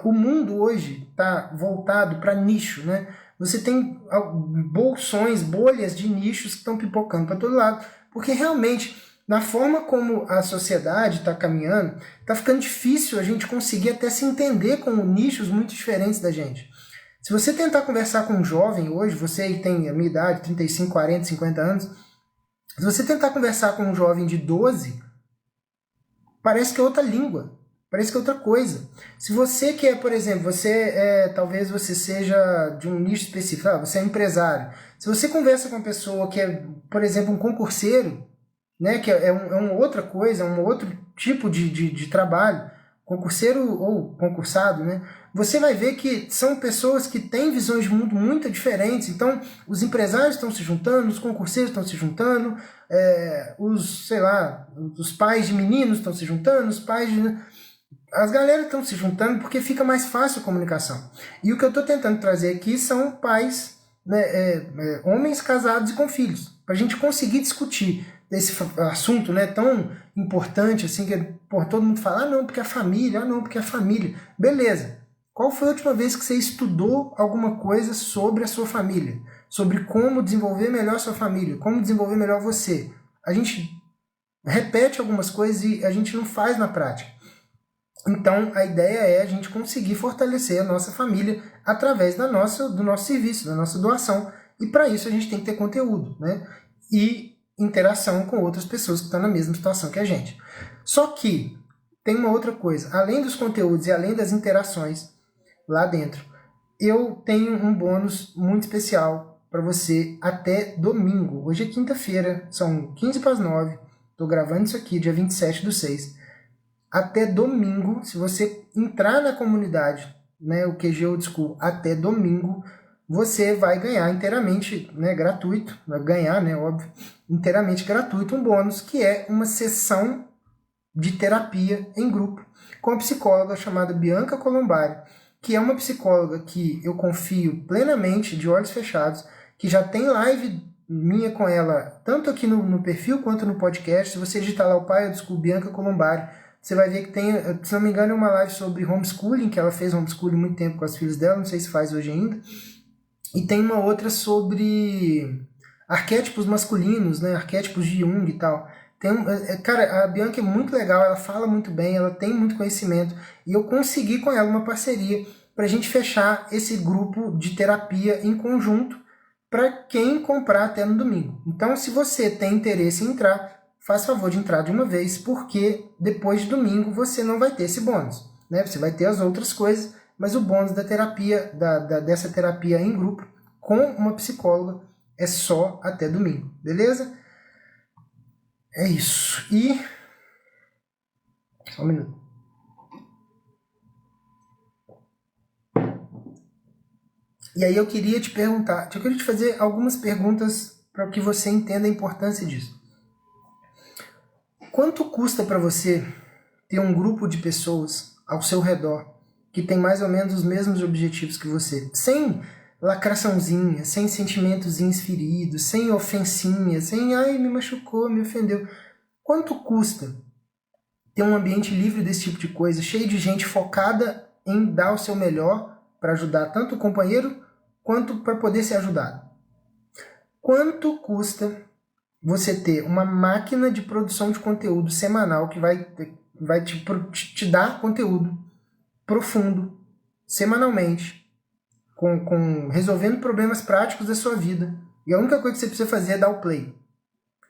O mundo hoje está voltado para nicho, né? Você tem bolhas de nichos que estão pipocando para todo lado, porque realmente na forma como a sociedade está caminhando, está ficando difícil a gente conseguir até se entender com nichos muito diferentes da gente. Se você tentar conversar com um jovem hoje, você que tem a minha idade, 35, 40, 50 anos, se você tentar conversar com um jovem de 12, parece que é outra língua, parece que é outra coisa. Se você quer, por exemplo, talvez você seja de um nicho específico, você é empresário. Se você conversa com uma pessoa que é, por exemplo, um concurseiro, né, que é uma outra coisa, um outro tipo de trabalho, concurseiro ou concursado, né, você vai ver que são pessoas que têm visões de mundo muito diferentes. Então, os empresários estão se juntando, os concurseiros estão se juntando, os pais de meninos estão se juntando, as galera estão se juntando porque fica mais fácil a comunicação. E o que eu estou tentando trazer aqui são pais, né, homens casados e com filhos, para a gente conseguir discutir esse assunto, né, tão importante assim, que todo mundo fala, não, porque a família, não, porque a família. Beleza. Qual foi a última vez que você estudou alguma coisa sobre a sua família? Sobre como desenvolver melhor a sua família, como desenvolver melhor você? A gente repete algumas coisas e a gente não faz na prática. Então, a ideia é a gente conseguir fortalecer a nossa família através do nosso serviço, da nossa doação. E para isso a gente tem que ter conteúdo, né? E interação com outras pessoas que estão na mesma situação que a gente. Só que tem uma outra coisa. Além dos conteúdos e além das interações lá dentro, eu tenho um bônus muito especial para você até domingo. Hoje é quinta-feira, são 15 para as 9. Estou gravando isso aqui, dia 27/6. Até domingo, se você entrar na comunidade, né, o QG Old School, até domingo, você vai ganhar inteiramente, né, gratuito, vai ganhar, né, óbvio, inteiramente gratuito um bônus, que é uma sessão de terapia em grupo com a psicóloga chamada Bianca Colombari, que é uma psicóloga que eu confio plenamente, de olhos fechados, que já tem live minha com ela, tanto aqui no perfil quanto no podcast. Se você digitar lá o pai do School Bianca Colombari, você vai ver que tem, se não me engano, uma live sobre homeschooling, que ela fez homeschooling muito tempo com as filhas dela, não sei se faz hoje ainda. E tem uma outra sobre arquétipos masculinos, né, arquétipos de Jung e tal. Cara, a Bianca é muito legal, ela fala muito bem, ela tem muito conhecimento, e eu consegui com ela uma parceria para a gente fechar esse grupo de terapia em conjunto para quem comprar até no domingo. Então, se você tem interesse em entrar, faz favor de entrar de uma vez, porque depois de domingo você não vai ter esse bônus, né? Você vai ter as outras coisas, mas o bônus da terapia, dessa terapia em grupo com uma psicóloga é só até domingo, beleza? É isso. E... só um minuto. E aí eu queria te perguntar, eu queria te fazer algumas perguntas para que você entenda a importância disso. Quanto custa para você ter um grupo de pessoas ao seu redor que tem mais ou menos os mesmos objetivos que você? Sem lacraçãozinha, sem sentimentozinhos feridos, sem ofensinha, sem ai, me machucou, me ofendeu. Quanto custa ter um ambiente livre desse tipo de coisa, cheio de gente focada em dar o seu melhor para ajudar tanto o companheiro quanto para poder ser ajudado? Quanto custa você ter uma máquina de produção de conteúdo semanal que vai te dar conteúdo profundo, semanalmente, resolvendo problemas práticos da sua vida, e a única coisa que você precisa fazer é dar o play?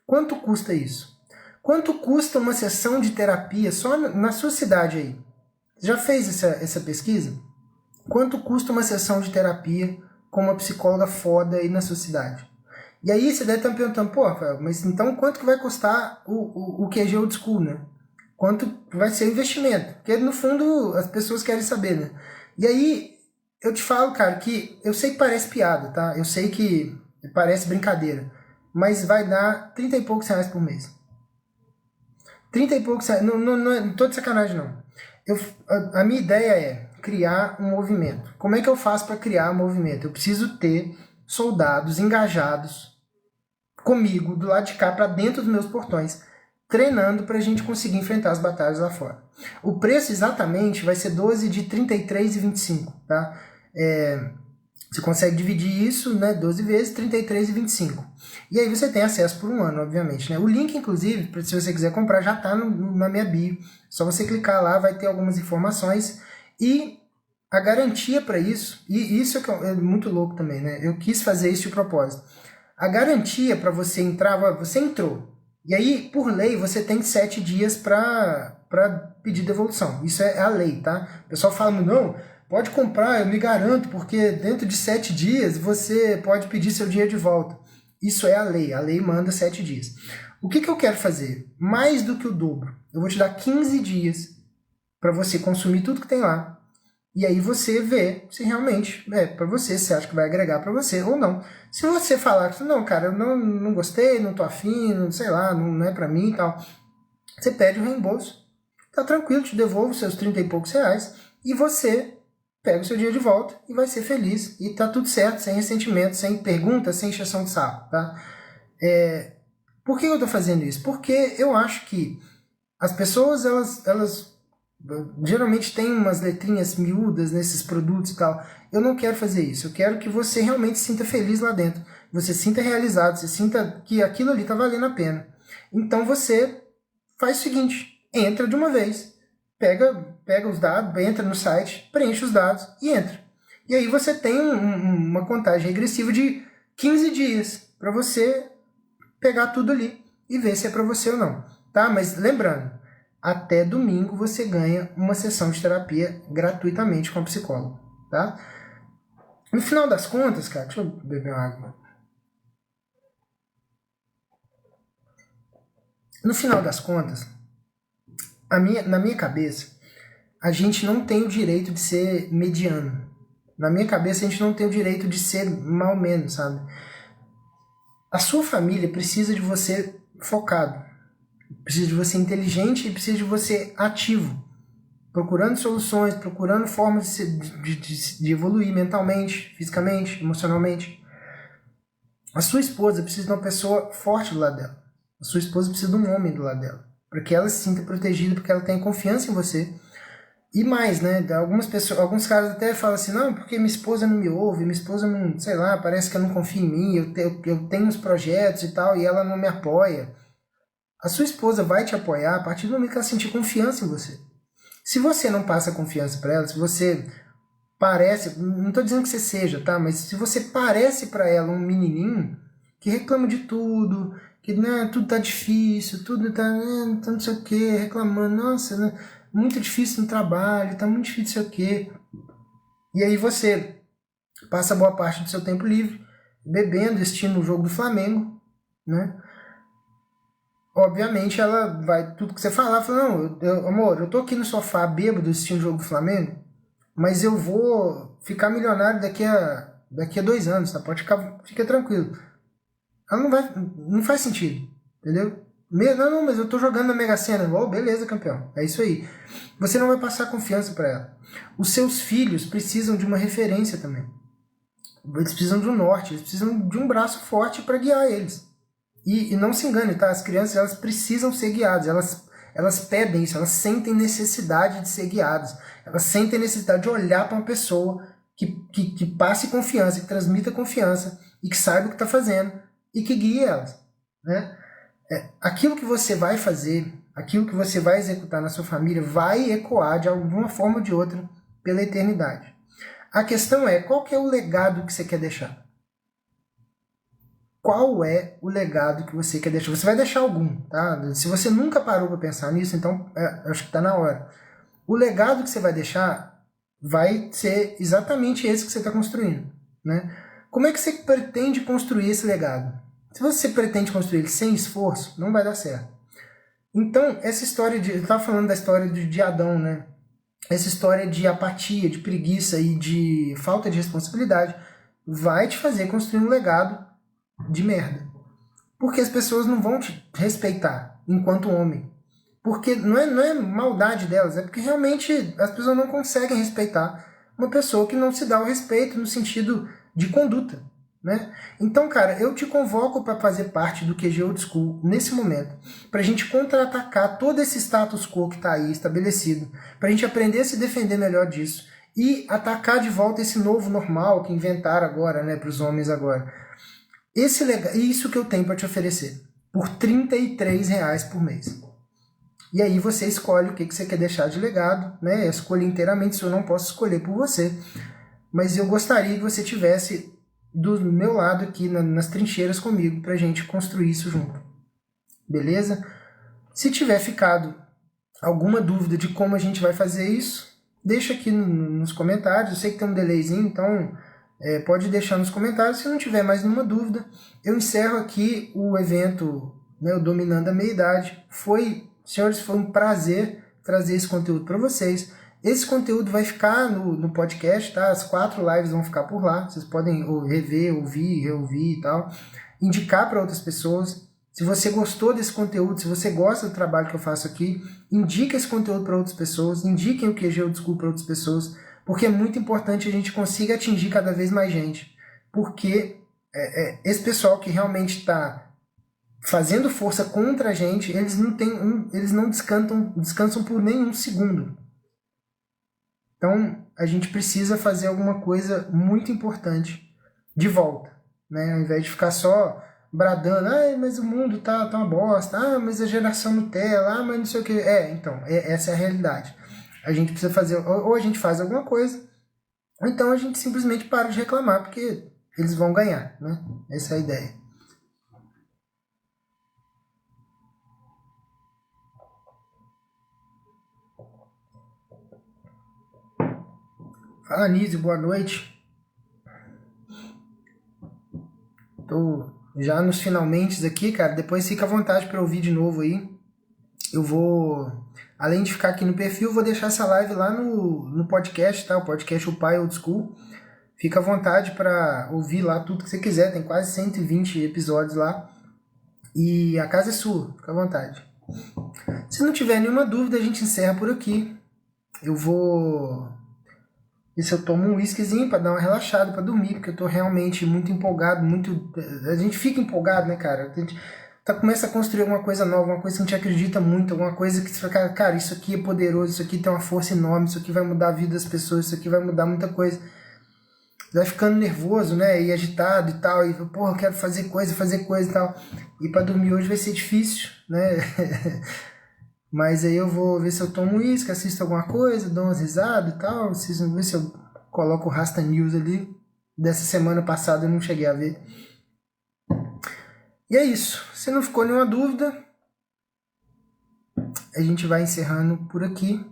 Quanto custa isso? Quanto custa uma sessão de terapia só na sua cidade aí? Já fez essa pesquisa? Quanto custa uma sessão de terapia com uma psicóloga foda aí na sua cidade? E aí você deve estar me perguntando, pô, Rafael, mas então quanto que vai custar o QG Old School, né? Quanto vai ser o investimento? Porque no fundo as pessoas querem saber, né? E aí eu te falo, cara, que eu sei que parece piada, tá? Eu sei que parece brincadeira, mas vai dar 30 e poucos reais por mês. 30 e poucos reais, não tô de sacanagem não. A minha ideia é criar um movimento. Como é que eu faço para criar um movimento? Eu preciso ter soldados engajados comigo, do lado de cá, para dentro dos meus portões, treinando para a gente conseguir enfrentar as batalhas lá fora. O preço exatamente vai ser 12 de 33 e 25, tá? Você consegue dividir isso, né, 12 vezes, 33 e 25. E aí você tem acesso por um ano, obviamente, né? O link, inclusive, se você quiser comprar, já está na minha bio. Só você clicar lá, vai ter algumas informações. E a garantia para isso, e isso é muito louco também, né? Eu quis fazer isso de propósito. A garantia para você entrar, você entrou. E aí, por lei, você tem 7 dias para pedir devolução. Isso é a lei, tá? O pessoal fala, não, pode comprar, eu me garanto, porque dentro de 7 dias você pode pedir seu dinheiro de volta. Isso é a lei manda 7 dias. O que eu quero fazer? Mais do que o dobro. Eu vou te dar 15 dias para você consumir tudo que tem lá. E aí você vê se realmente é para você, se acha que vai agregar para você ou não. Se você falar que não, cara, eu não gostei, não tô afim, não sei lá, não é para mim e tal, você pede o reembolso. Tá tranquilo, te devolvo seus 30 e poucos reais e você pega o seu dinheiro de volta e vai ser feliz. E tá tudo certo, sem ressentimento, sem pergunta, sem encheção de saco, tá? Por que eu tô fazendo isso? Porque eu acho que as pessoas, elas geralmente tem umas letrinhas miúdas nesses produtos e tal. Eu não quero fazer isso. Eu quero que você realmente se sinta feliz lá dentro. Você se sinta realizado, você sinta que aquilo ali tá valendo a pena. Então você faz o seguinte, entra de uma vez. Pega os dados, entra no site, preenche os dados e entra. E aí você tem uma contagem regressiva de 15 dias para você pegar tudo ali e ver se é para você ou não. Tá? Mas lembrando, até domingo você ganha uma sessão de terapia gratuitamente com a psicóloga, tá? No final das contas, cara, deixa eu beber uma água. No final das contas, na minha cabeça, a gente não tem o direito de ser mediano. Na minha cabeça, a gente não tem o direito de ser mal menos, sabe? A sua família precisa de você focado, precisa de você inteligente e precisa de você ativo, procurando soluções, procurando formas de evoluir mentalmente, fisicamente, emocionalmente. A sua esposa precisa de uma pessoa forte do lado dela. A sua esposa precisa de um homem do lado dela, para que ela se sinta protegida, porque ela tenha confiança em você. E mais, né? Alguns caras até falam assim, não, porque minha esposa não me ouve, minha esposa não, sei lá, parece que ela não confia em mim, eu tenho uns projetos e tal, e ela não me apoia. A sua esposa vai te apoiar a partir do momento que ela sentir confiança em você. Se você não passa confiança para ela, se você parece, não estou dizendo que você seja, tá? Mas se você parece para ela um menininho que reclama de tudo, que né, tudo tá difícil, tudo tá não sei o que, reclamando, nossa, né, muito difícil no trabalho, tá muito difícil não sei o que. E aí você passa boa parte do seu tempo livre bebendo, assistindo o jogo do Flamengo, né? Obviamente ela vai, tudo que você falar, fala, não, amor, eu tô aqui no sofá bêbado assistindo o jogo do Flamengo, mas eu vou ficar milionário daqui a 2 anos, tá? Fica tranquilo. Ela não faz sentido, entendeu? Não, mas eu tô jogando na Mega Sena. Oh, beleza, campeão. É isso aí. Você não vai passar confiança para ela. Os seus filhos precisam de uma referência também. Eles precisam de um norte, eles precisam de um braço forte para guiar eles. E não se engane, tá? As crianças, elas precisam ser guiadas, elas pedem isso, elas sentem necessidade de ser guiadas, elas sentem necessidade de olhar para uma pessoa que passe confiança, que transmita confiança e que saiba o que está fazendo e que guie elas, né? Aquilo que você vai fazer, aquilo que você vai executar na sua família vai ecoar de alguma forma ou de outra pela eternidade. A questão é, qual que é o legado que você quer deixar? Qual é o legado que você quer deixar? Você vai deixar algum, tá? Se você nunca parou para pensar nisso, então acho que está na hora. O legado que você vai deixar vai ser exatamente esse que você está construindo, né? Como é que você pretende construir esse legado? Se você pretende construir ele sem esforço, não vai dar certo. Então, essa história de... Eu estava falando da história de Adão, né? Essa história de apatia, de preguiça e de falta de responsabilidade vai te fazer construir um legado de merda. Porque as pessoas não vão te respeitar enquanto homem. Porque não é maldade delas, é porque realmente as pessoas não conseguem respeitar uma pessoa que não se dá o respeito no sentido de conduta, né? Então, cara, eu te convoco para fazer parte do QG Old School nesse momento, para a gente contra-atacar todo esse status quo que está aí estabelecido, para a gente aprender a se defender melhor disso e atacar de volta esse novo normal que inventaram agora, né, para os homens agora. Isso que eu tenho para te oferecer, por R$33 por mês. E aí você escolhe o que você quer deixar de legado, né? Eu escolho inteiramente, isso eu não posso escolher por você. Mas eu gostaria que você tivesse do meu lado aqui nas trincheiras comigo pra gente construir isso junto. Beleza? Se tiver ficado alguma dúvida de como a gente vai fazer isso, deixa aqui nos comentários. Eu sei que tem um delayzinho, então pode deixar nos comentários. Se não tiver mais nenhuma dúvida, eu encerro aqui o evento, né, o Dominando a Meia-Idade. Senhores, foi um prazer trazer esse conteúdo para vocês. Esse conteúdo vai ficar no podcast, tá? As 4 lives vão ficar por lá. Vocês podem rever, ouvir, reouvir e tal. Indicar para outras pessoas. Se você gostou desse conteúdo, se você gosta do trabalho que eu faço aqui, indique esse conteúdo para outras pessoas. Indiquem o QG Old School para outras pessoas. Porque é muito importante a gente consiga atingir cada vez mais gente. Porque esse pessoal que realmente está fazendo força contra a gente, eles não descansam por nenhum segundo. Então, a gente precisa fazer alguma coisa muito importante de volta, né? Ao invés de ficar só bradando, mas o mundo tá uma bosta, mas a geração Nutella, mas não sei o que. Então, essa é a realidade. A gente precisa fazer, ou a gente faz alguma coisa, ou então a gente simplesmente para de reclamar, porque eles vão ganhar, né? Essa é a ideia. Fala, Anísio, boa noite. Tô já nos finalmente aqui, cara. Depois fica à vontade para ouvir de novo aí. Eu vou, além de ficar aqui no perfil, vou deixar essa live lá no podcast, tá? O podcast O Pai Old School. Fica à vontade para ouvir lá tudo que você quiser, tem quase 120 episódios lá. E a casa é sua, fica à vontade. Se não tiver nenhuma dúvida, a gente encerra por aqui. Eu vou ver se eu tomo um whiskyzinho para dar uma relaxada, para dormir, porque eu tô realmente muito empolgado, muito... A gente fica empolgado, né, cara? A gente começa a construir alguma coisa nova, uma coisa que a gente acredita muito, alguma coisa que você fala, cara, isso aqui é poderoso, isso aqui tem uma força enorme, isso aqui vai mudar a vida das pessoas, isso aqui vai mudar muita coisa. Vai ficando nervoso, né, e agitado e tal, e porra, eu quero fazer coisa e tal. E para dormir hoje vai ser difícil, né? Mas aí eu vou ver se eu tomo uísque, assisto alguma coisa, dou umas risadas e tal. Vocês vão ver se eu coloco o Rasta News ali. Dessa semana passada eu não cheguei a ver. E é isso. Se não ficou nenhuma dúvida, a gente vai encerrando por aqui.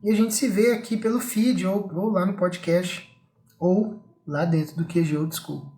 E a gente se vê aqui pelo feed, ou lá no podcast, ou lá dentro do QG Old School.